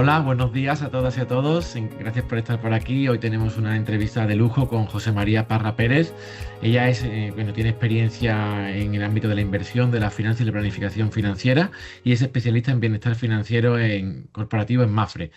Hola, buenos días a todas y a todos. Gracias por estar por aquí. Hoy tenemos una entrevista de lujo con José María Parra Pérez. Ella tiene experiencia en el ámbito de la inversión, de la finanza y la planificación financiera y es especialista en bienestar financiero corporativo en Mafre.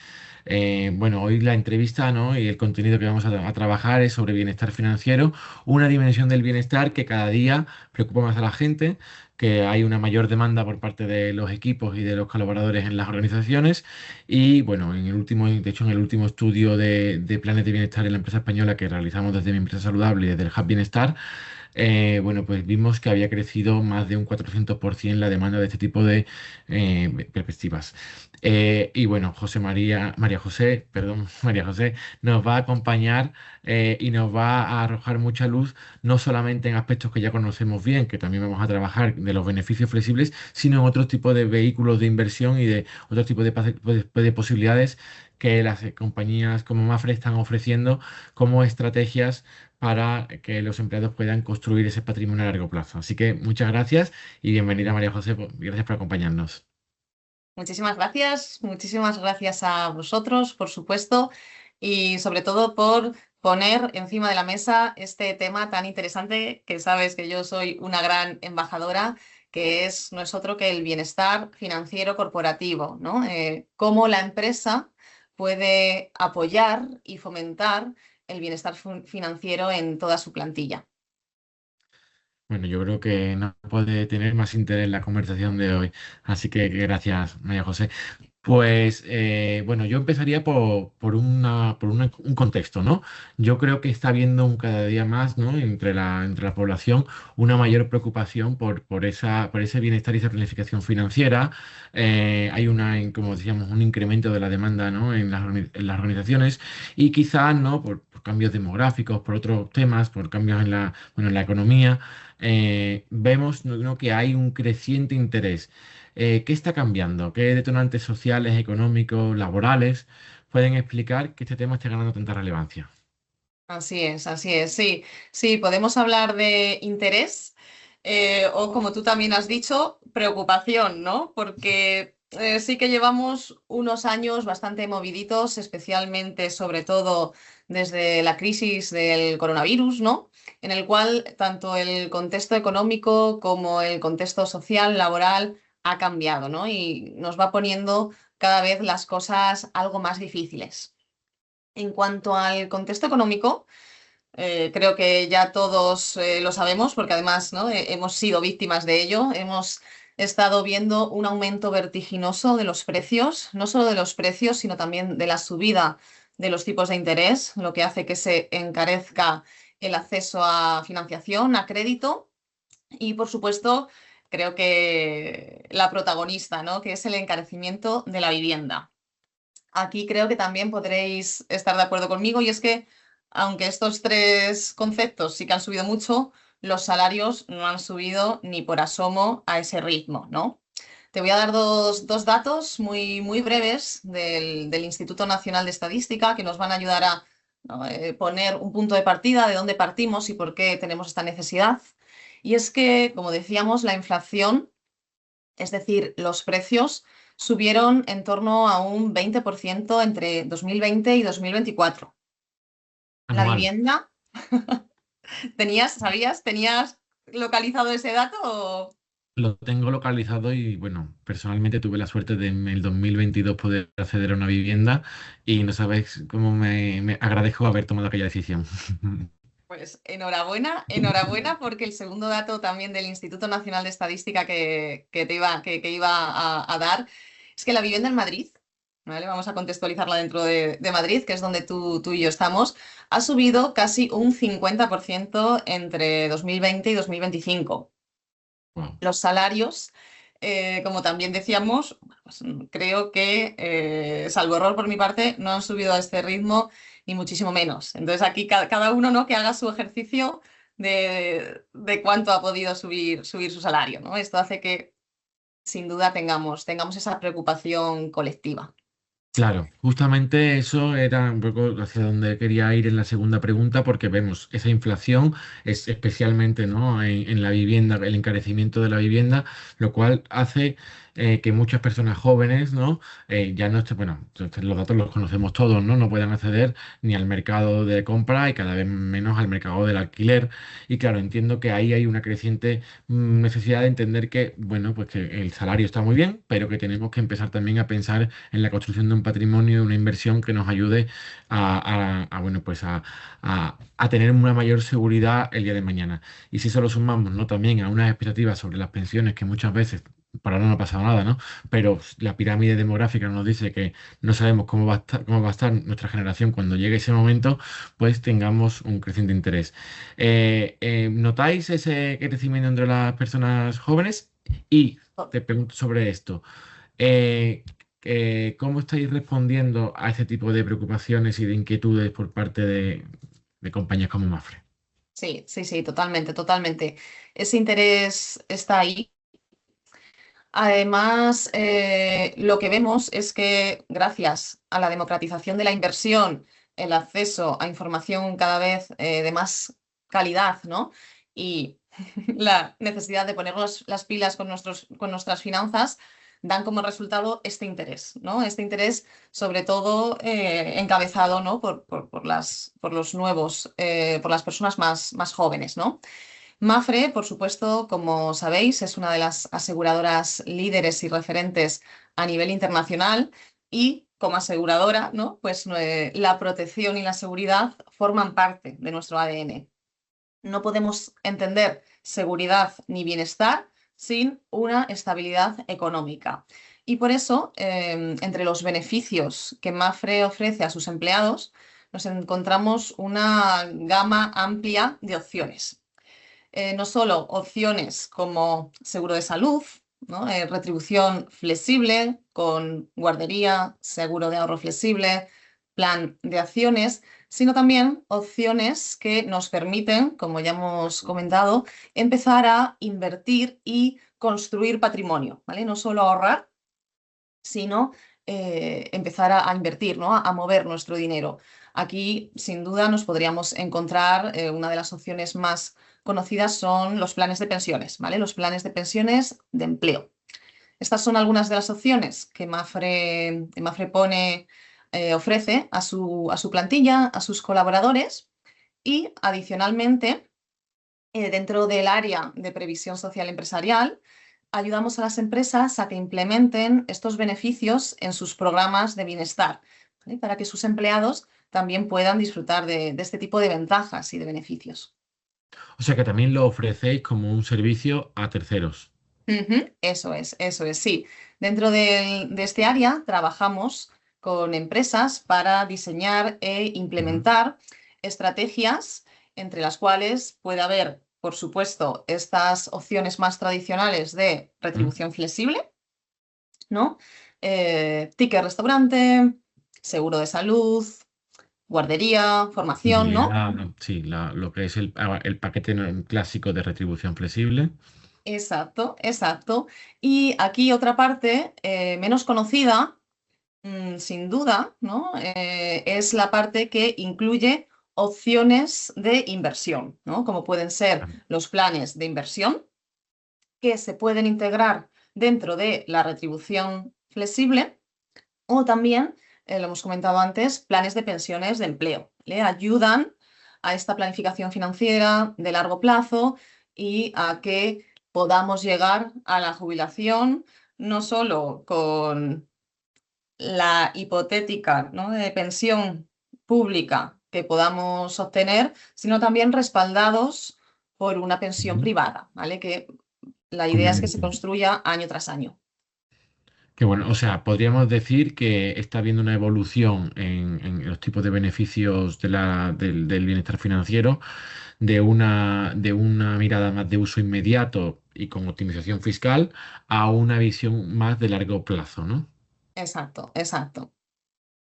Hoy la entrevista, ¿no? Y el contenido que vamos a trabajar es sobre bienestar financiero, una dimensión del bienestar que cada día preocupa más a la gente, que hay una mayor demanda por parte de los equipos y de los colaboradores en las organizaciones. Y bueno, de hecho, en el último estudio de planes de bienestar en la empresa española que realizamos desde mi empresa saludable y desde el Hub Bienestar, pues vimos que había crecido más de un 400% la demanda de este tipo de perspectivas. Y bueno, María José, perdón, María José, nos va a acompañar y nos va a arrojar mucha luz, no solamente en aspectos que ya conocemos bien, que también vamos a trabajar de los beneficios flexibles, sino en otros tipos de vehículos de inversión y de otro tipo de posibilidades que las compañías como Mafre están ofreciendo como estrategias para que los empleados puedan construir ese patrimonio a largo plazo. Así que muchas gracias y bienvenida María José, gracias por acompañarnos. Muchísimas gracias a vosotros, por supuesto, y sobre todo por poner encima de la mesa este tema tan interesante que sabes que yo soy una gran embajadora, que no es otro que el bienestar financiero corporativo, ¿no? Cómo la empresa puede apoyar y fomentar el bienestar financiero en toda su plantilla. Bueno, yo creo que no puede tener más interés la conversación de hoy. Así que gracias, María José. Yo empezaría por un contexto, ¿no? Yo creo que está habiendo cada día más, ¿no? Entre la población una mayor preocupación por ese bienestar y esa planificación financiera. Hay como decíamos, un incremento de la demanda, ¿no? En las organizaciones y quizás, ¿no? Por cambios demográficos, por otros temas, por cambios en la economía, vemos, ¿no? Que hay un creciente interés. ¿Qué está cambiando? ¿Qué detonantes sociales, económicos, laborales pueden explicar que este tema esté ganando tanta relevancia? Así es, sí, sí, podemos hablar de interés o como tú también has dicho, preocupación, ¿no? Porque sí que llevamos unos años bastante moviditos, especialmente, sobre todo desde la crisis del coronavirus, ¿no? En el cual tanto el contexto económico como el contexto social, laboral, ha cambiado, ¿no? Y nos va poniendo cada vez las cosas algo más difíciles. En cuanto al contexto económico, creo que ya todos lo sabemos porque además, ¿no? Hemos sido víctimas de ello. Hemos estado viendo un aumento vertiginoso de los precios, no solo de los precios, sino también de la subida de los tipos de interés, lo que hace que se encarezca el acceso a financiación, a crédito y, por supuesto, creo que la protagonista, ¿no? Que es el encarecimiento de la vivienda. Aquí creo que también podréis estar de acuerdo conmigo y es que, aunque estos tres conceptos sí que han subido mucho, los salarios no han subido ni por asomo a ese ritmo, ¿no? Te voy a dar dos datos muy breves del Instituto Nacional de Estadística que nos van a ayudar a, ¿no? Poner un punto de partida de dónde partimos y por qué tenemos esta necesidad. Y es que, como decíamos, la inflación, es decir, los precios subieron en torno a un 20% entre 2020 y 2024. La Anual. vivienda, tenías localizado ese dato? Lo tengo localizado y bueno, personalmente tuve la suerte de en el 2022 poder acceder a una vivienda y no sabes cómo me agradezco haber tomado aquella decisión. Pues enhorabuena, enhorabuena, porque el segundo dato también del Instituto Nacional de Estadística que iba a dar es que la vivienda en Madrid, ¿vale? Vamos a contextualizarla dentro de Madrid, que es donde tú y yo estamos, ha subido casi un 50% entre 2020 y 2025. Wow. Los salarios, como también decíamos, pues, creo que, salvo error por mi parte, no han subido a este ritmo ni muchísimo menos. Entonces aquí cada uno, ¿no? Que haga su ejercicio de cuánto ha podido subir su salario, ¿no? Esto hace que sin duda tengamos esa preocupación colectiva. Claro, justamente eso era un poco hacia donde quería ir en la segunda pregunta, porque vemos esa inflación, es especialmente, ¿no?, en la vivienda, el encarecimiento de la vivienda, lo cual hace que muchas personas jóvenes, ¿no?, ya no estén, bueno, los datos los conocemos todos, ¿no?, no puedan acceder ni al mercado de compra y cada vez menos al mercado del alquiler. Y claro, entiendo que ahí hay una creciente necesidad de entender que, bueno, pues que el salario está muy bien, pero que tenemos que empezar también a pensar en la construcción de un patrimonio, una inversión que nos ayude bueno, pues a tener una mayor seguridad el día de mañana. Y si eso lo sumamos, ¿no?, también a unas expectativas sobre las pensiones que muchas veces, para ahora no ha pasado nada, ¿no? Pero la pirámide demográfica nos dice que no sabemos cómo va a estar nuestra generación cuando llegue ese momento, pues tengamos un creciente interés. ¿Notáis ese crecimiento entre las personas jóvenes? Y te pregunto sobre esto. Eh, ¿Cómo estáis respondiendo a este tipo de preocupaciones y de inquietudes por parte de compañías como Mafre? Sí, sí, sí, totalmente, totalmente. Ese interés está ahí. Además, lo que vemos es que gracias a la democratización de la inversión, el acceso a información cada vez de más calidad, ¿no? Y la necesidad de ponernos las pilas con nuestras finanzas, dan como resultado este interés, ¿no? Este interés, sobre todo, encabezado, ¿no?, por los nuevos, por las personas más jóvenes, ¿no? Mafre, por supuesto, como sabéis, es una de las aseguradoras líderes y referentes a nivel internacional y como aseguradora, ¿no?, pues la protección y la seguridad forman parte de nuestro ADN. No podemos entender seguridad ni bienestar sin una estabilidad económica. Y por eso, entre los beneficios que Mafre ofrece a sus empleados, nos encontramos una gama amplia de opciones. No solo opciones como seguro de salud, ¿no?, retribución flexible con guardería, seguro de ahorro flexible, plan de acciones, sino también opciones que nos permiten, como ya hemos comentado, empezar a invertir y construir patrimonio, ¿vale? No solo ahorrar, sino empezar a invertir, ¿no?, a mover nuestro dinero. Aquí, sin duda, nos podríamos encontrar una de las opciones más conocidas son los planes de pensiones, ¿vale? Los planes de pensiones de empleo. Estas son algunas de las opciones que Mafre ofrece a su plantilla, a sus colaboradores y, adicionalmente, dentro del área de previsión social empresarial, ayudamos a las empresas a que implementen estos beneficios en sus programas de bienestar, ¿vale?, para que sus empleados también puedan disfrutar de este tipo de ventajas y de beneficios. O sea que también lo ofrecéis como un servicio a terceros. Ujú, eso es, sí. Dentro de este área trabajamos con empresas para diseñar e Ujú, implementar estrategias entre las cuales puede haber, por supuesto, estas opciones más tradicionales de ujú. retribución flexible, ¿no? Ticket restaurante, seguro de salud, guardería, formación, ¿no? Fidelidad, ¿no? Sí, lo que es el paquete clásico de retribución flexible. Exacto, exacto. Y aquí otra parte menos conocida, sin duda, ¿no? Es la parte que incluye opciones de inversión, ¿no? Como pueden ser los planes de inversión que se pueden integrar dentro de la retribución flexible o también, lo hemos comentado antes, planes de pensiones de empleo. Le ayudan a esta planificación financiera de largo plazo y a que podamos llegar a la jubilación no solo con la hipotética, ¿no?, de pensión pública que podamos obtener, sino también respaldados por una pensión Ujú. privada, ¿vale? Que la idea es que se Obviamente. construya año tras año. Que bueno, o sea, podríamos decir que está habiendo una evolución en los tipos de beneficios del bienestar financiero, de una mirada más de uso inmediato y con optimización fiscal a una visión más de largo plazo, ¿no? Exacto, exacto.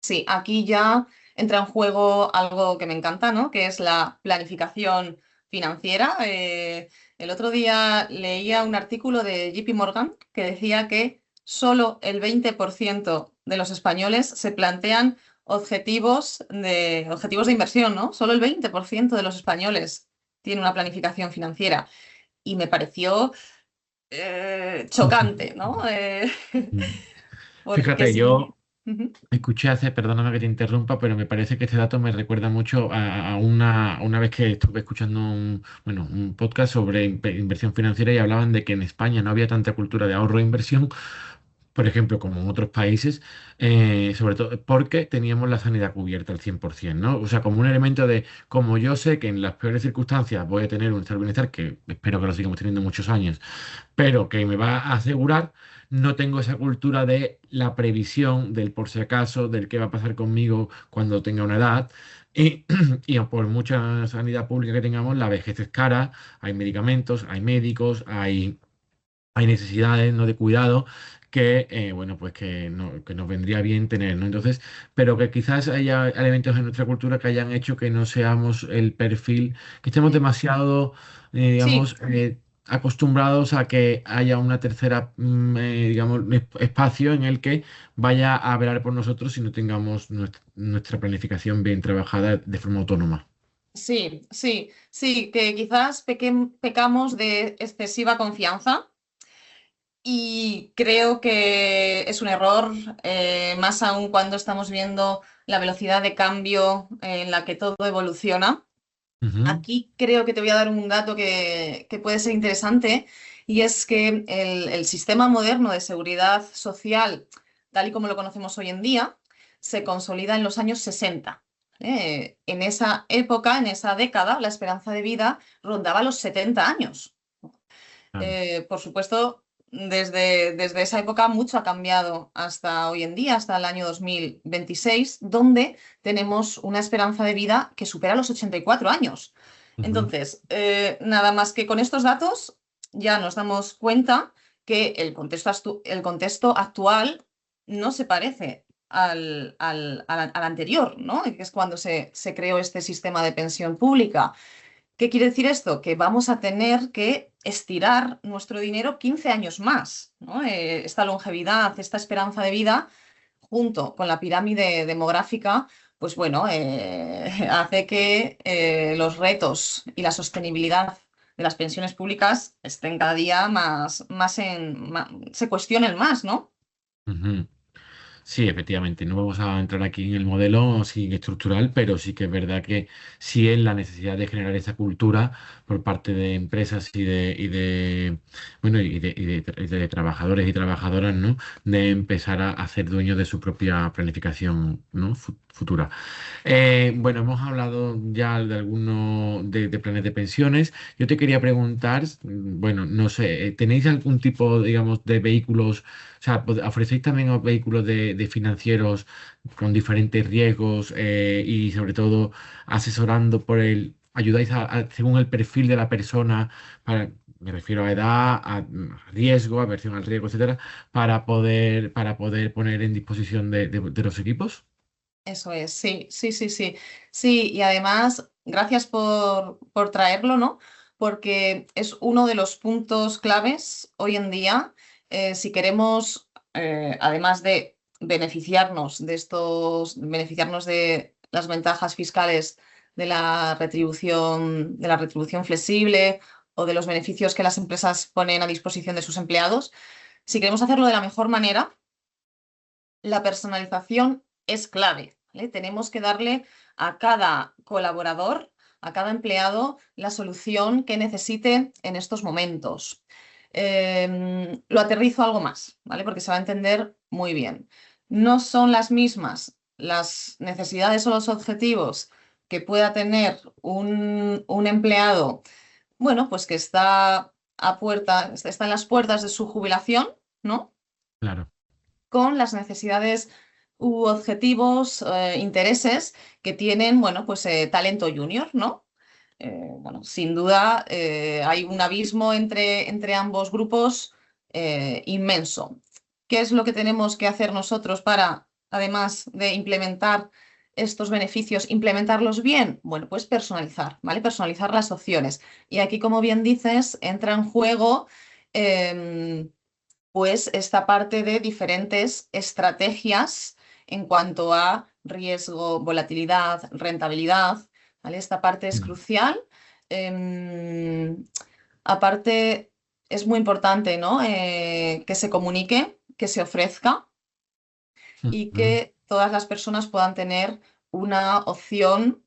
Sí, aquí ya entra en juego algo que me encanta, ¿no?, que es la planificación financiera. El otro día leía un artículo de JP Morgan que decía que solo el 20% de los españoles se plantean objetivos de inversión, ¿no? Solo el 20% de los españoles tiene una planificación financiera y me pareció chocante, ¿no? Porque Fíjate, sí. yo escuché hace, perdóname que te interrumpa, pero me parece que este dato me recuerda mucho a una vez que estuve escuchando un podcast sobre inversión financiera y hablaban de que en España no había tanta cultura de ahorro e inversión, por ejemplo, como en otros países, sobre todo porque teníamos la sanidad cubierta al 100%, ¿no? O sea, como un elemento de, como yo sé que en las peores circunstancias voy a tener un estado de bienestar, que espero que lo sigamos teniendo muchos años, pero que me va a asegurar, no tengo esa cultura de la previsión, del por si acaso, del qué va a pasar conmigo cuando tenga una edad. Y, y por mucha sanidad pública que tengamos, la vejez es cara, hay medicamentos, hay médicos, hay necesidades, ¿no?, de cuidado que, bueno, pues que nos vendría bien tener, ¿no? Entonces, pero que quizás haya elementos en nuestra cultura que hayan hecho que no seamos el perfil, que estemos demasiado, Sí, digamos, acostumbrados a que haya una tercera, digamos, espacio en el que vaya a velar por nosotros si no tengamos nuestra planificación bien trabajada de forma autónoma. sí, sí, sí, que quizás pecamos de excesiva confianza. Y creo que es un error, más aún cuando estamos viendo la velocidad de cambio en la que todo evoluciona. Ujú, Aquí creo que te voy a dar un dato que puede ser interesante y es que el sistema moderno de seguridad social, tal y como lo conocemos hoy en día, se consolida en los años 60. En esa época, en esa década, la esperanza de vida rondaba los 70 años. claro. Por supuesto, desde esa época mucho ha cambiado hasta hoy en día, hasta el año 2026, donde tenemos una esperanza de vida que supera los 84 años. Ujú, Entonces, nada más que con estos datos ya nos damos cuenta que el contexto actual no se parece al anterior, ¿no? Que es cuando se creó este sistema de pensión pública. ¿Qué quiere decir esto? Que vamos a tener que estirar nuestro dinero 15 años más, ¿no? Esta longevidad, esta esperanza de vida, junto con la pirámide demográfica, pues bueno, hace que los retos y la sostenibilidad de las pensiones públicas estén cada día se cuestionen más, ¿no? ujú. Sí, efectivamente, no vamos a entrar aquí en el modelo así estructural, pero sí que es verdad que sí es la necesidad de generar esa cultura por parte de empresas bueno, y de trabajadores y trabajadoras, ¿no? De empezar a hacer dueños de su propia planificación, ¿no? Futura. Bueno, hemos hablado ya de algunos de planes de pensiones. Yo te quería preguntar, bueno, no sé, ¿tenéis algún tipo, digamos, de vehículos? O sea, ofrecéis también a vehículos de financieros con diferentes riesgos, y sobre todo asesorando ayudáis según el perfil de la persona, me refiero a edad, a riesgo, aversión al riesgo, etcétera, para poder poner en disposición de los equipos. Eso es, sí, sí, sí, sí. Sí, y además, gracias por traerlo, ¿no? Porque es uno de los puntos claves hoy en día, si queremos, además de beneficiarnos de las ventajas fiscales de la retribución flexible o de los beneficios que las empresas ponen a disposición de sus empleados, si queremos hacerlo de la mejor manera, la personalización es clave, ¿vale? Tenemos que darle a cada colaborador, a cada empleado, la solución que necesite en estos momentos. Lo aterrizo algo más, ¿vale? Porque se va a entender muy bien. No son las mismas las necesidades o los objetivos que pueda tener un empleado, bueno, pues que está en las puertas de su jubilación, ¿no? Claro. Con las necesidades u objetivos, intereses que tienen, bueno, pues talento junior, ¿no? Bueno, sin duda hay un abismo entre ambos grupos inmenso. ¿Qué es lo que tenemos que hacer nosotros para, además de implementar estos beneficios, implementarlos bien? Bueno, pues personalizar, ¿vale? Personalizar las opciones. Y aquí, como bien dices, entra en juego pues esta parte de diferentes estrategias en cuanto a riesgo, volatilidad, rentabilidad, ¿vale? Esta parte es Mm, crucial. Em, Aparte, es muy importante, ¿no? Que se comunique, que se ofrezca y mm. que todas las personas puedan tener una opción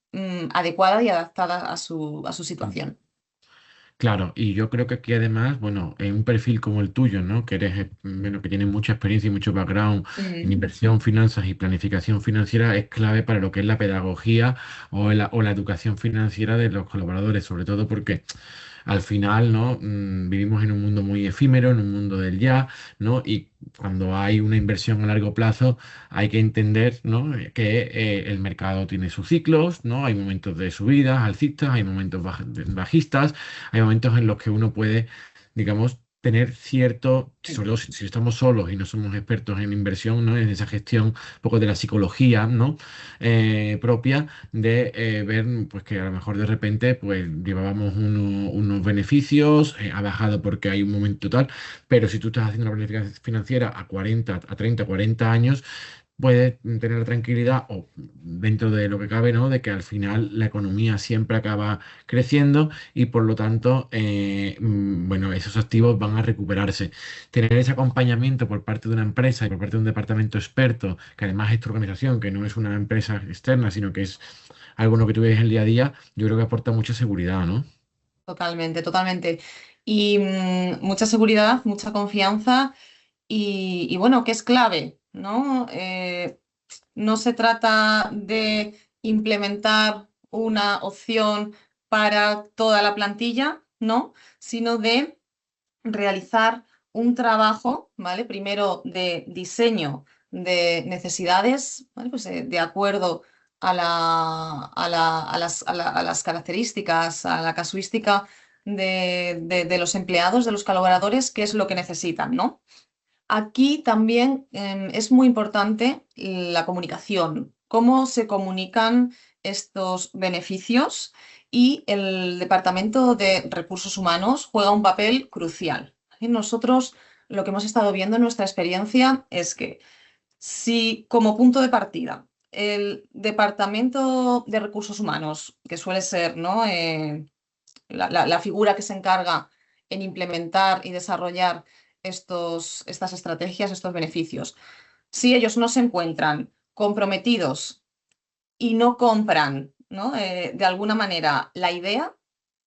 adecuada y adaptada a su situación. Claro, y yo creo que aquí además, bueno, en un perfil como el tuyo, ¿no? Que eres, bueno, que tienes mucha experiencia y mucho background en Mm. inversión, finanzas y planificación financiera, es clave para lo que es la pedagogía o la educación financiera de los colaboradores, sobre todo porque al final, ¿no? Vivimos en un mundo muy efímero, en un mundo del ya, ¿no? Y cuando hay una inversión a largo plazo, hay que entender, ¿no? Que el mercado tiene sus ciclos, ¿no? Hay momentos de subidas, alcistas, hay momentos bajistas, hay momentos en los que uno puede, digamos, tener cierto, sobre todo si estamos solos y no somos expertos en inversión, ¿no? En esa gestión un poco de la psicología, ¿no? Propia de ver pues que a lo mejor de repente pues llevábamos unos beneficios, ha bajado porque hay un momento tal, pero si tú estás haciendo una planificación financiera a 40, a 30, 40 años, puedes tener la tranquilidad o dentro de lo que cabe, ¿no? De que al final la economía siempre acaba creciendo y por lo tanto, bueno, esos activos van a recuperarse. Tener ese acompañamiento por parte de una empresa y por parte de un departamento experto, que además es tu organización, que no es una empresa externa, sino que es algo en lo que tú ves el día a día, yo creo que aporta mucha seguridad, ¿no? Totalmente, totalmente. Y mucha seguridad, mucha confianza y bueno, que es clave, ¿no? No se trata de implementar una opción para toda la plantilla, ¿no? Sino de realizar un trabajo, ¿vale? Primero de diseño de necesidades, ¿vale? Pues de acuerdo a las características, a la casuística de los empleados, de los colaboradores, qué es lo que necesitan, ¿no? Aquí también es muy importante la comunicación, cómo se comunican estos beneficios y el Departamento de Recursos Humanos juega un papel crucial. Y nosotros lo que hemos estado viendo en nuestra experiencia es que si como punto de partida el Departamento de Recursos Humanos, que suele ser, ¿no? La figura que se encarga en implementar y desarrollar estas estrategias, estos beneficios. Si ellos no se encuentran comprometidos y no compran, ¿no? De alguna manera la idea,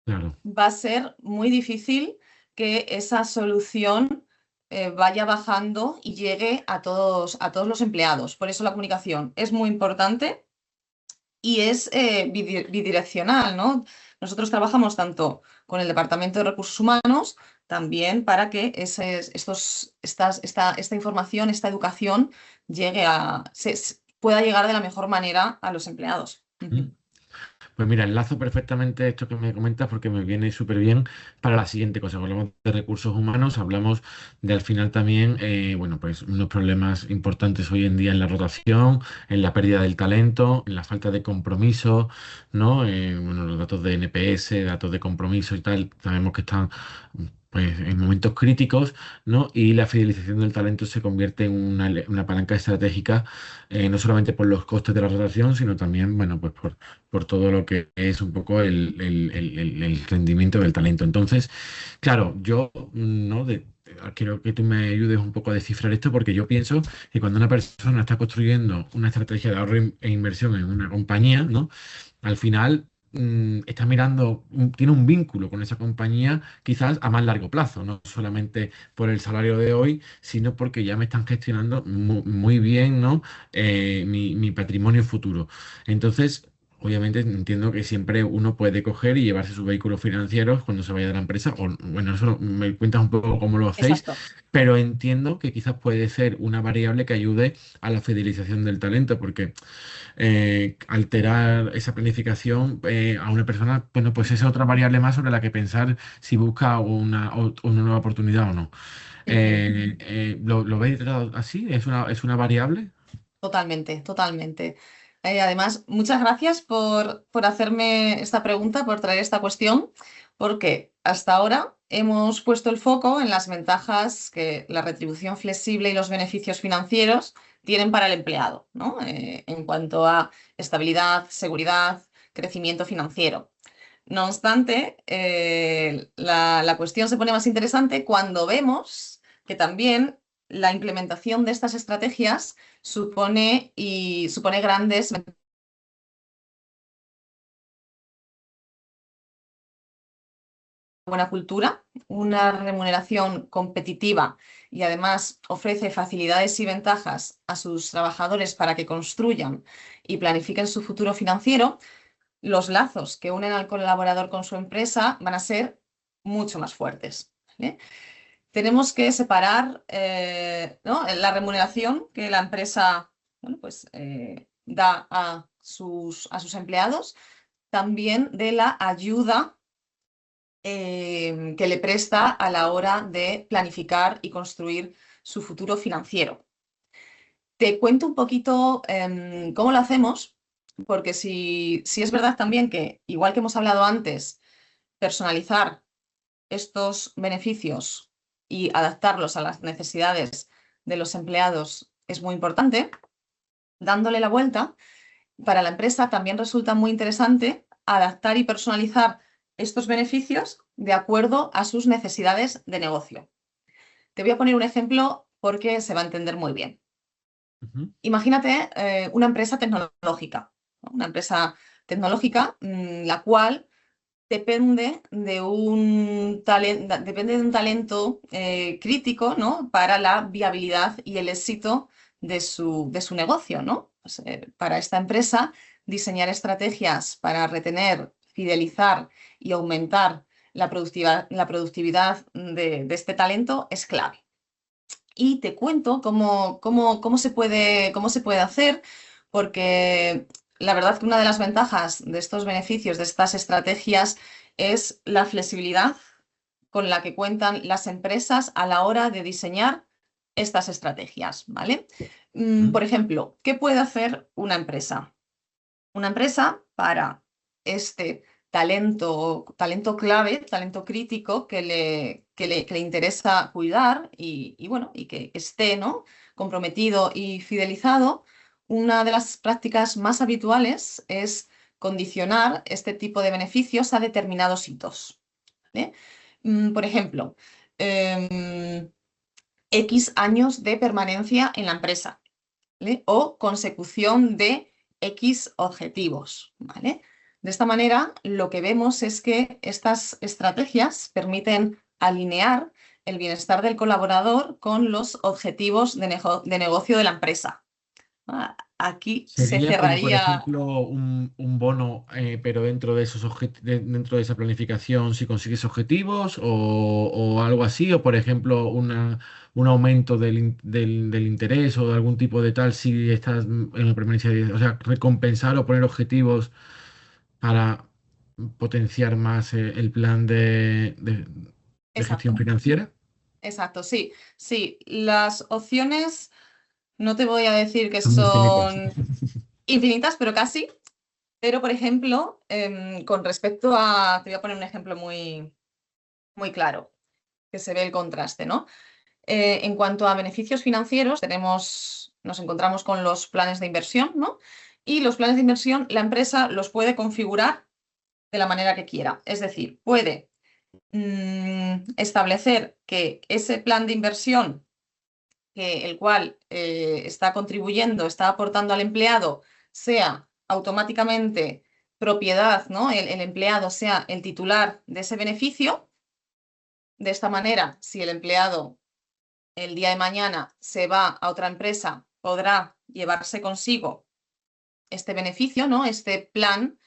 Claro. va a ser muy difícil que esa solución vaya bajando y llegue a todos los empleados. Por eso la comunicación es muy importante y es bidireccional, ¿no? Nosotros trabajamos tanto con el Departamento de Recursos Humanos, también para que esta información, esta educación pueda llegar de la mejor manera a los empleados. Mm. Ujú. Pues mira, enlazo perfectamente esto que me comentas porque me viene súper bien para la siguiente cosa. Hablamos de recursos humanos, hablamos de al final también, bueno, pues unos problemas importantes hoy en día en la rotación, en la pérdida del talento, en la falta de compromiso, ¿no? Bueno, los datos de NPS, datos de compromiso y tal, sabemos que están pues, en momentos críticos, ¿no? Y la fidelización del talento se convierte en una palanca estratégica, no solamente por los costes de la rotación, sino también, bueno, pues por todo lo que es un poco el rendimiento del talento. Entonces, claro, yo no quiero que tú me ayudes un poco a descifrar esto porque yo pienso que cuando una persona está construyendo una estrategia de ahorro e inversión en una compañía, ¿no? Al final está mirando, tiene un vínculo con esa compañía quizás a más largo plazo, no solamente por el salario de hoy, sino porque ya me están gestionando muy bien, ¿no? Mi patrimonio futuro. Entonces, obviamente entiendo que siempre uno puede coger y llevarse sus vehículos financieros cuando se vaya de la empresa, o bueno, eso me cuentas un poco cómo lo hacéis, Exacto. pero entiendo que quizás puede ser una variable que ayude a la fidelización del talento, porque alterar esa planificación a una persona, bueno, pues es otra variable más sobre la que pensar si busca una nueva oportunidad o no. Ujú. ¿Lo veis tratado así? ¿Es una variable? Totalmente, totalmente. Además, muchas gracias por hacerme esta pregunta, por traer esta cuestión, porque hasta ahora hemos puesto el foco en las ventajas que la retribución flexible y los beneficios financieros tienen para el empleado, ¿no? En cuanto a estabilidad, seguridad, crecimiento financiero. No obstante, la cuestión se pone más interesante cuando vemos que también la implementación de estas estrategias supone grandes buena cultura, una remuneración competitiva y además ofrece facilidades y ventajas a sus trabajadores para que construyan y planifiquen su futuro financiero, los lazos que unen al colaborador con su empresa van a ser mucho más fuertes. ¿Vale? Tenemos que separar ¿no? la remuneración que la empresa bueno, pues, da a sus empleados también de la ayuda que le presta a la hora de planificar y construir su futuro financiero. Te cuento un poquito cómo lo hacemos, porque si es verdad también que, igual que hemos hablado antes, personalizar estos beneficios y adaptarlos a las necesidades de los empleados es muy importante, dándole la vuelta, para la empresa también resulta muy interesante adaptar y personalizar estos beneficios de acuerdo a sus necesidades de negocio. Te voy a poner un ejemplo porque se va a entender muy bien. Ujú. Imagínate una empresa tecnológica, ¿no? Una empresa tecnológica la cual depende de un talento crítico, ¿no? Para la viabilidad y el éxito de su negocio, ¿no? Pues, para esta empresa, diseñar estrategias para retener, fidelizar y aumentar la productividad de este talento es clave. Y te cuento cómo se puede hacer, porque la verdad que una de las ventajas de estos beneficios, de estas estrategias, es la flexibilidad con la que cuentan las empresas a la hora de diseñar estas estrategias, ¿vale? Mm. Por ejemplo, ¿qué puede hacer una empresa? Una empresa para este talento clave, talento crítico que le interesa cuidar bueno, y que esté, ¿no? comprometido y fidelizado, una de las prácticas más habituales es condicionar este tipo de beneficios a determinados hitos. ¿Vale? Por ejemplo, X años de permanencia en la empresa. ¿Vale? O consecución de X objetivos. ¿Vale? De esta manera, lo que vemos es que estas estrategias permiten alinear el bienestar del colaborador con los objetivos de negocio de la empresa. Aquí se Sería como, por cerraría. ejemplo, un bono, pero dentro de dentro de esa planificación, si consigues objetivos o algo así, o por ejemplo, un aumento del interés o algún tipo de tal si estás en la permanencia o sea, recompensar o poner objetivos para potenciar más el plan de gestión Exacto, financiera. exacto, sí, sí. Las opciones no te voy a decir que Son infinitas. son infinitas, pero casi. Pero, por ejemplo, con respecto a, te voy a poner un ejemplo muy claro, que se ve el contraste, ¿no? En cuanto a beneficios financieros, nos encontramos con los planes de inversión, ¿no? Y los planes de inversión, la empresa los puede configurar de la manera que quiera. Es decir, puede establecer que ese plan de inversión, el cual está contribuyendo, está aportando al empleado, sea automáticamente propiedad, ¿no? El empleado sea el titular de ese beneficio. De esta manera, si el empleado el día de mañana se va a otra empresa, podrá llevarse consigo este beneficio, ¿no? Este plan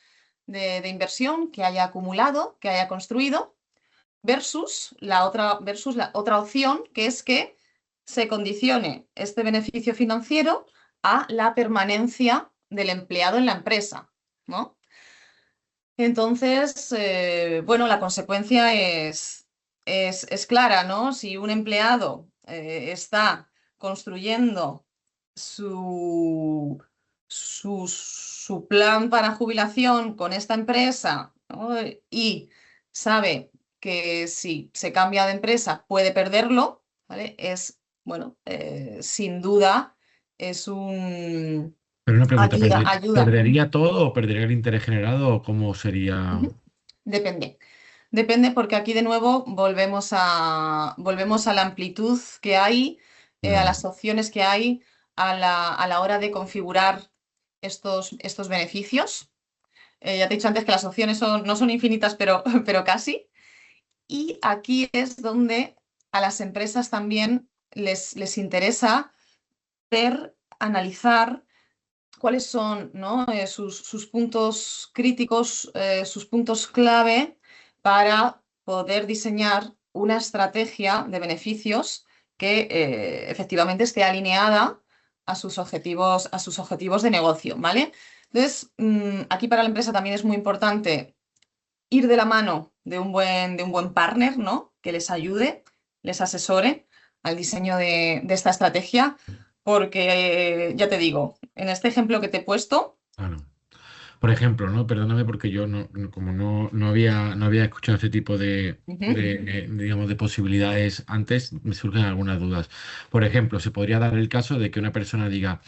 de inversión que haya acumulado, que haya construido, versus la otra opción, que es que se condicione este beneficio financiero a la permanencia del empleado en la empresa, ¿no? Entonces, bueno, la consecuencia es clara, ¿no? Si un empleado está construyendo su, su plan para jubilación con esta empresa, ¿no? Y sabe que si se cambia de empresa puede perderlo, ¿vale? Es, bueno, sin duda es un Pero una pregunta, ayuda, ayuda. ¿perdería todo o perdería el interés generado o cómo sería? Ujú. Depende. Depende porque aquí de nuevo volvemos a la amplitud que hay, a Vale, las opciones que hay a la hora de configurar estos beneficios. Ya te he dicho antes que las opciones no son infinitas, pero, pero casi. Y aquí es donde a las empresas también les interesa ver, analizar cuáles son, ¿no? Sus puntos críticos, sus puntos clave para poder diseñar una estrategia de beneficios que efectivamente esté alineada a sus objetivos de negocio, ¿vale? Entonces, aquí para la empresa también es muy importante ir de la mano de un buen partner, ¿no? Que les ayude, les asesore al diseño de esta estrategia, porque ya te digo, en este ejemplo que te he puesto, claro. Por ejemplo, ¿no? Perdóname porque yo como no había escuchado este tipo ujú, digamos, de posibilidades antes, me surgen algunas dudas. Por ejemplo, se podría dar el caso de que una persona diga,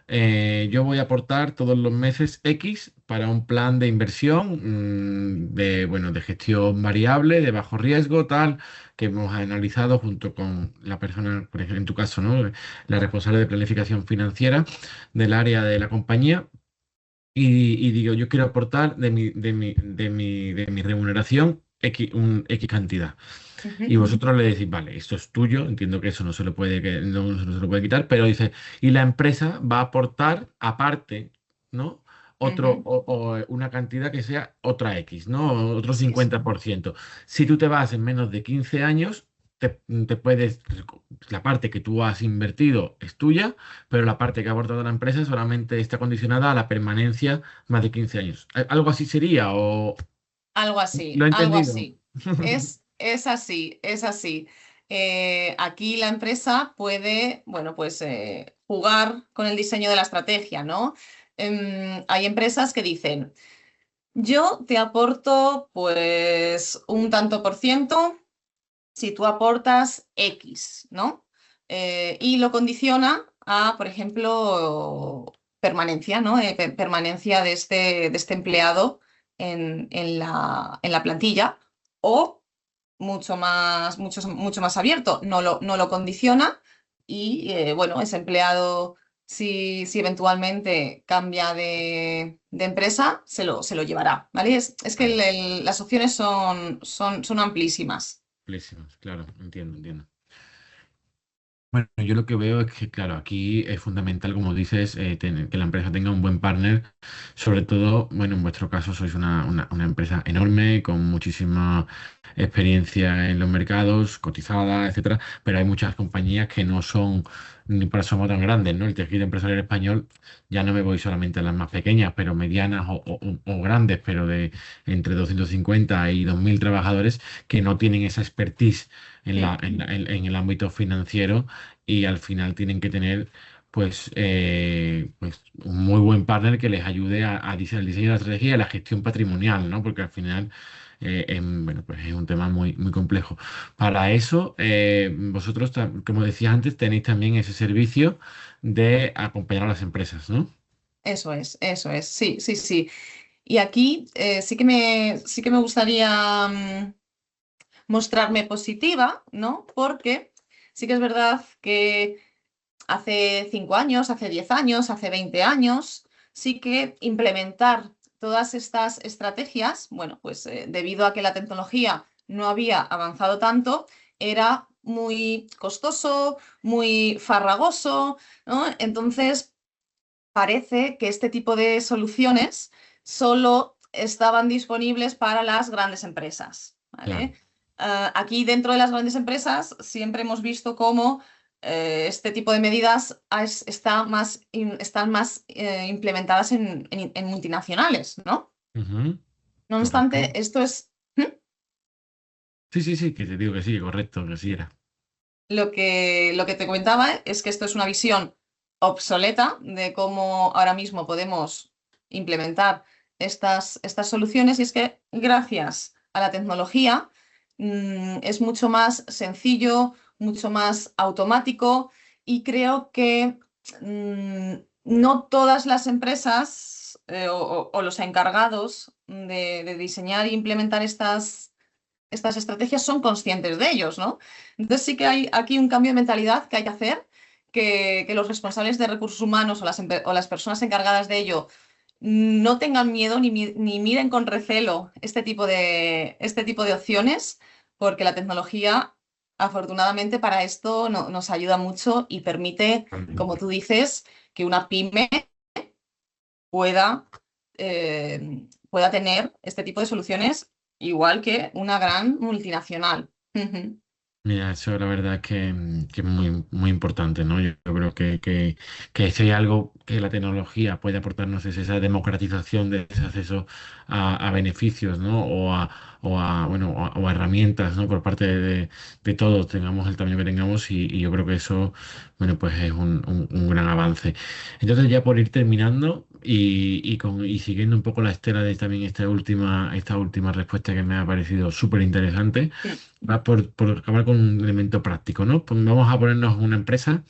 yo voy a aportar todos los meses X para un plan de inversión, bueno, de gestión variable, de bajo riesgo, tal, que hemos analizado junto con la persona, por ejemplo, en tu caso, ¿no? La responsable de planificación financiera del área de la compañía y digo, yo quiero aportar de mi remuneración un X cantidad. Y ujú, vosotros le decís, vale, esto es tuyo, entiendo que eso no se lo puede, no se lo puede quitar, pero dice, y la empresa va a aportar aparte, ¿no? ujú, O una cantidad que sea otra X, ¿no? Otro así es. 50%. Si tú te vas en menos de 15 años, te puedes, la parte que tú has invertido es tuya, pero la parte que ha aportado la empresa solamente está condicionada a la permanencia más de 15 años. ¿Algo así sería o Algo lo así, he algo entendido? así. Es así, es así. Aquí la empresa puede, bueno, pues jugar con el diseño de la estrategia, ¿no? Hay empresas que dicen, yo te aporto pues un tanto por ciento si tú aportas X, ¿no? Y lo condiciona a, por ejemplo, permanencia, ¿no? Permanencia de este empleado en la plantilla o mucho más abierto, no lo condiciona y, bueno, ese empleado, si eventualmente cambia de empresa, se lo llevará, ¿vale? Es que Vale. las opciones son amplísimas. Amplísimas, claro, entiendo, entiendo. Bueno, yo lo que veo es que, claro, aquí es fundamental, como dices, que la empresa tenga un buen partner. Sobre todo, bueno, en vuestro caso sois una empresa enorme, con muchísima experiencia en los mercados, cotizada, etcétera, pero hay muchas compañías que no son ni por asomo tan grandes, ¿no? El tejido empresarial español, ya no me voy solamente a las más pequeñas, pero medianas o grandes, pero de entre 250 y 2.000 trabajadores que no tienen esa expertise Sí. en el ámbito financiero y al final tienen que tener pues un muy buen partner que les ayude a el diseño de la estrategia y a la gestión patrimonial, ¿no? Porque al final bueno, pues es un tema muy, muy complejo. Para eso, vosotros, como decía antes, tenéis también ese servicio de acompañar a las empresas, ¿no? Eso es, sí, sí, sí. Y aquí sí que me gustaría mostrarme positiva, ¿no? Porque sí que es verdad que hace 5 años, hace 10 años, hace 20 años, sí que implementar todas estas estrategias, bueno, pues debido a que la tecnología no había avanzado tanto, era muy costoso, muy farragoso, ¿no? Entonces, parece que este tipo de soluciones solo estaban disponibles para las grandes empresas, Claro. ¿vale? Aquí dentro de las grandes empresas siempre hemos visto cómo este tipo de medidas están más implementadas en multinacionales, ¿no? Ujú. No Correcto. obstante, esto es ¿hmm? Sí, sí, sí, que te digo que sí, correcto, que sí era. Lo que te comentaba es que esto es una visión obsoleta de cómo ahora mismo podemos implementar estas soluciones y es que gracias a la tecnología es mucho más sencillo, mucho más automático y creo que no todas las empresas o los encargados de diseñar e implementar estas estrategias son conscientes de ellos, ¿no? Entonces sí que hay aquí un cambio de mentalidad que hay que hacer, que los responsables de recursos humanos o las personas encargadas de ello no tengan miedo ni miren con recelo este tipo de opciones, porque la tecnología, afortunadamente, para esto nos ayuda mucho y permite, como tú dices, que una pyme pueda, pueda tener este tipo de soluciones igual que una gran multinacional. Ujú. Mira, eso la verdad es que es muy, muy importante, ¿no? Yo creo que si hay algo que la tecnología puede aportarnos es esa democratización de ese acceso a beneficios, ¿no? Bueno, o a herramientas, ¿no? Por parte de todos, tengamos el tamaño que tengamos y yo creo que eso, bueno, pues es un gran avance. Entonces ya por ir terminando y siguiendo un poco la estela de también esta última respuesta que me ha parecido súper interesante. Mm. Va por acabar con un elemento práctico, ¿no? Pues vamos a ponernos una empresa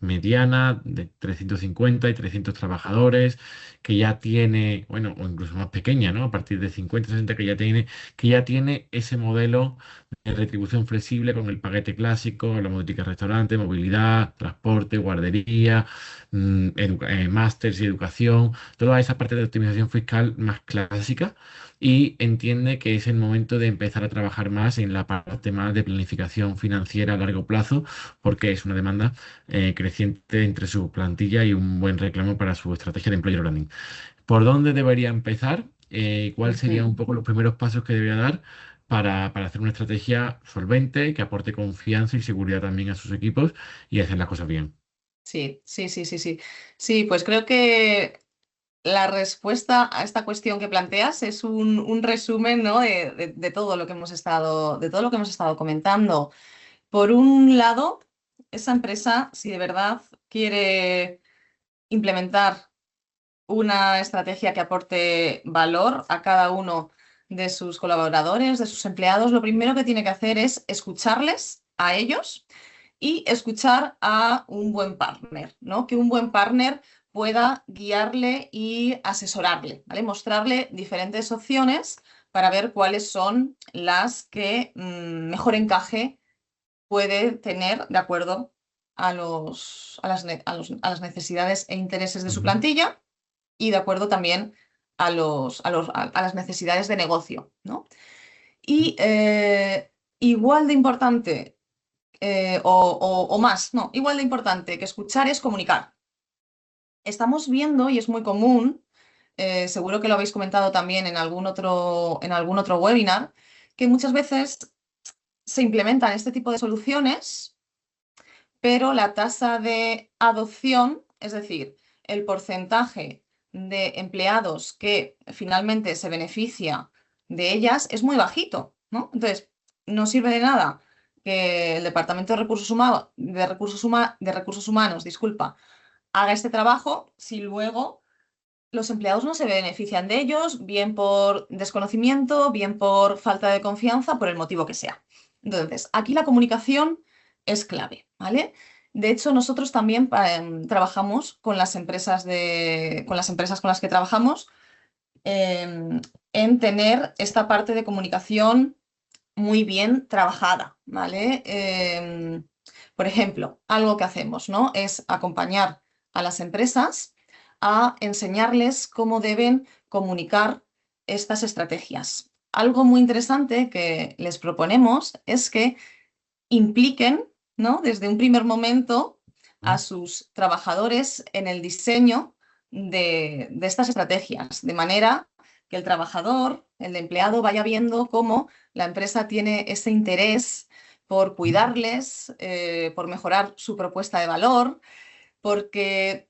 mediana de 350 y 300 trabajadores que ya tiene, bueno, o incluso más pequeña, ¿no? A partir de 50, 60 que ya tiene ese modelo de retribución flexible con el paquete clásico, la modélica restaurante, movilidad, transporte, guardería, másters y educación, toda esa parte de optimización fiscal más clásica y entiende que es el momento de empezar a trabajar más en la parte más de planificación financiera a largo plazo, porque es una demanda creciente entre su plantilla y un buen reclamo para su estrategia de employer branding. ¿Por dónde debería empezar? ¿Cuáles serían Ujú. un poco los primeros pasos que debería dar para hacer una estrategia solvente que aporte confianza y seguridad también a sus equipos y hacer las cosas bien? Sí, sí, sí, sí, sí. Sí, pues creo que la respuesta a esta cuestión que planteas es un resumen, ¿no? De todo lo que hemos de todo lo que hemos estado comentando. Por un lado, esa empresa, si de verdad quiere implementar una estrategia que aporte valor a cada uno de sus colaboradores, de sus empleados, lo primero que tiene que hacer es escucharles a ellos y escuchar a un buen partner, ¿no? Que un buen partner pueda guiarle y asesorarle, ¿vale? Mostrarle diferentes opciones para ver cuáles son las que mejor encaje puede tener de acuerdo a las necesidades e intereses de su Ujú. plantilla y de acuerdo también a las necesidades de negocio, ¿no? Y igual de importante, o más, no, igual de importante que escuchar es comunicar. Estamos viendo, y es muy común, seguro que lo habéis comentado también en algún otro webinar, que muchas veces se implementan este tipo de soluciones pero la tasa de adopción, es decir, el porcentaje de empleados que finalmente se beneficia de ellas es muy bajito, ¿no? Entonces, no sirve de nada que el Departamento de de Recursos Humanos, disculpa, haga este trabajo si luego los empleados no se benefician de ellos, bien por desconocimiento, bien por falta de confianza, por el motivo que sea. Entonces, aquí la comunicación es clave, ¿vale? De hecho, nosotros también trabajamos con las empresas con las empresas con las que trabajamos en tener esta parte de comunicación muy bien trabajada, ¿vale? Por ejemplo, algo que hacemos, ¿no? Es acompañar a las empresas a enseñarles cómo deben comunicar estas estrategias. Algo muy interesante que les proponemos es que impliquen, ¿no? Desde un primer momento a sus trabajadores en el diseño de estas estrategias, de manera que el trabajador, el empleado, vaya viendo cómo la empresa tiene ese interés por cuidarles, por mejorar su propuesta de valor, porque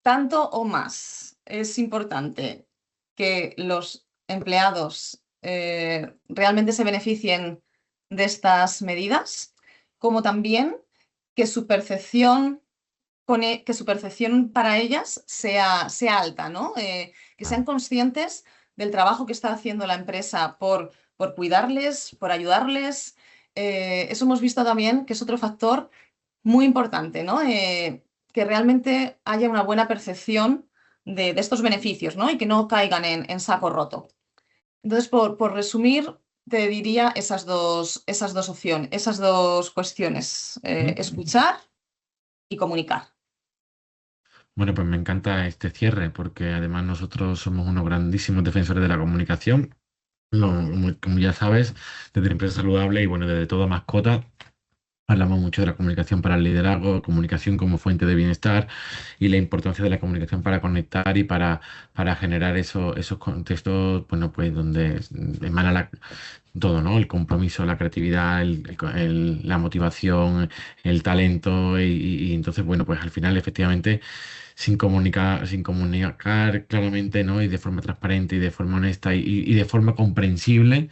tanto o más es importante que los empleados realmente se beneficien de estas medidas, como también que su percepción, que su percepción para ellas sea alta, ¿no? Que sean conscientes del trabajo que está haciendo la empresa por cuidarles, por ayudarles. Eso hemos visto también que es otro factor muy importante, ¿no? Que realmente haya una buena percepción de estos beneficios, ¿no? Y que no caigan en saco roto. Entonces, por resumir, te diría esas dos opciones, esas dos cuestiones, escuchar y comunicar. Bueno, pues me encanta este cierre porque además nosotros somos unos grandísimos defensores de la comunicación. Como ya sabes, desde la empresa saludable y bueno, desde toda mascota. Hablamos mucho de la comunicación para el liderazgo, comunicación como fuente de bienestar y la importancia de la comunicación para conectar y para generar esos contextos, bueno, pues donde emana todo, ¿no? El compromiso, la creatividad, la motivación, el talento y entonces, bueno, pues al final efectivamente sin comunicar claramente, ¿no? Y de forma transparente y de forma honesta y de forma comprensible,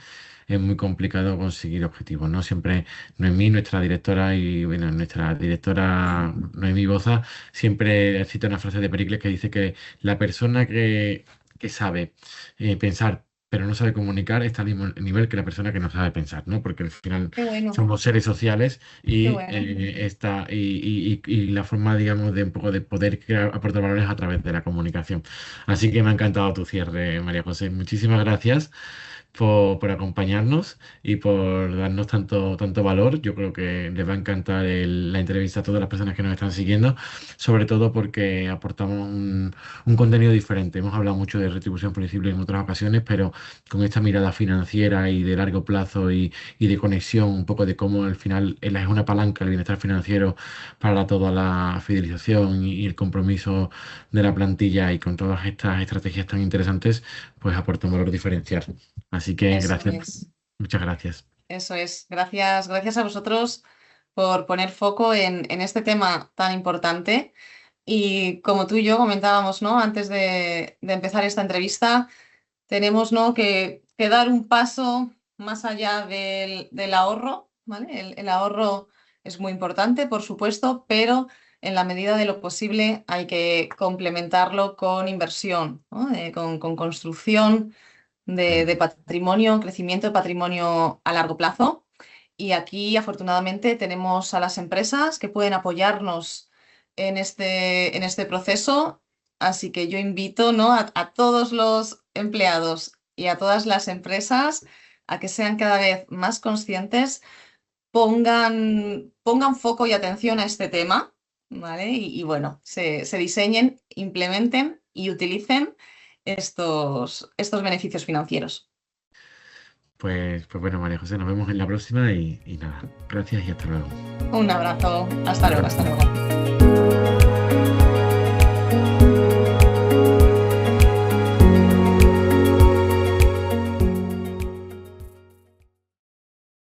es muy complicado conseguir objetivos, ¿no? Siempre Noemí, nuestra directora y bueno, nuestra directora Noemí Boza, siempre cita una frase de Pericles que dice que la persona que sabe pensar pero no sabe comunicar está al mismo nivel que la persona que no sabe pensar, ¿no? Porque al final Qué bueno, somos seres sociales qué y, bueno. y la forma, digamos, de un poco de poder aportar valores a través de la comunicación. Así que me ha encantado tu cierre, María José. Muchísimas gracias por acompañarnos y por darnos tanto valor. Yo creo que les va a encantar la entrevista a todas las personas que nos están siguiendo, sobre todo porque aportamos un contenido diferente. Hemos hablado mucho de retribución flexible en otras ocasiones, pero con esta mirada financiera y de largo plazo y de conexión, un poco de cómo al final es una palanca el bienestar financiero para toda la fidelización y el compromiso de la plantilla y con todas estas estrategias tan interesantes, pues aporta un valor diferencial. Así que Eso gracias, es, muchas gracias. eso es. Gracias, gracias a vosotros por poner foco en este tema tan importante. Y como tú y yo comentábamos, ¿no? Antes de empezar esta entrevista, tenemos, ¿no? que dar un paso más allá del ahorro, ¿vale? El ahorro es muy importante, por supuesto, pero en la medida de lo posible hay que complementarlo con inversión, ¿no? Con construcción de patrimonio, crecimiento de patrimonio a largo plazo. Y aquí, afortunadamente, tenemos a las empresas que pueden apoyarnos en este proceso. Así que yo invito, ¿no? A todos los empleados y a todas las empresas a que sean cada vez más conscientes, pongan foco y atención a este tema, ¿vale? Y bueno, se diseñen, implementen y utilicen estos beneficios financieros. Pues bueno, María José, nos vemos en la próxima y nada, gracias y hasta luego. Un abrazo. Hasta luego, hasta luego.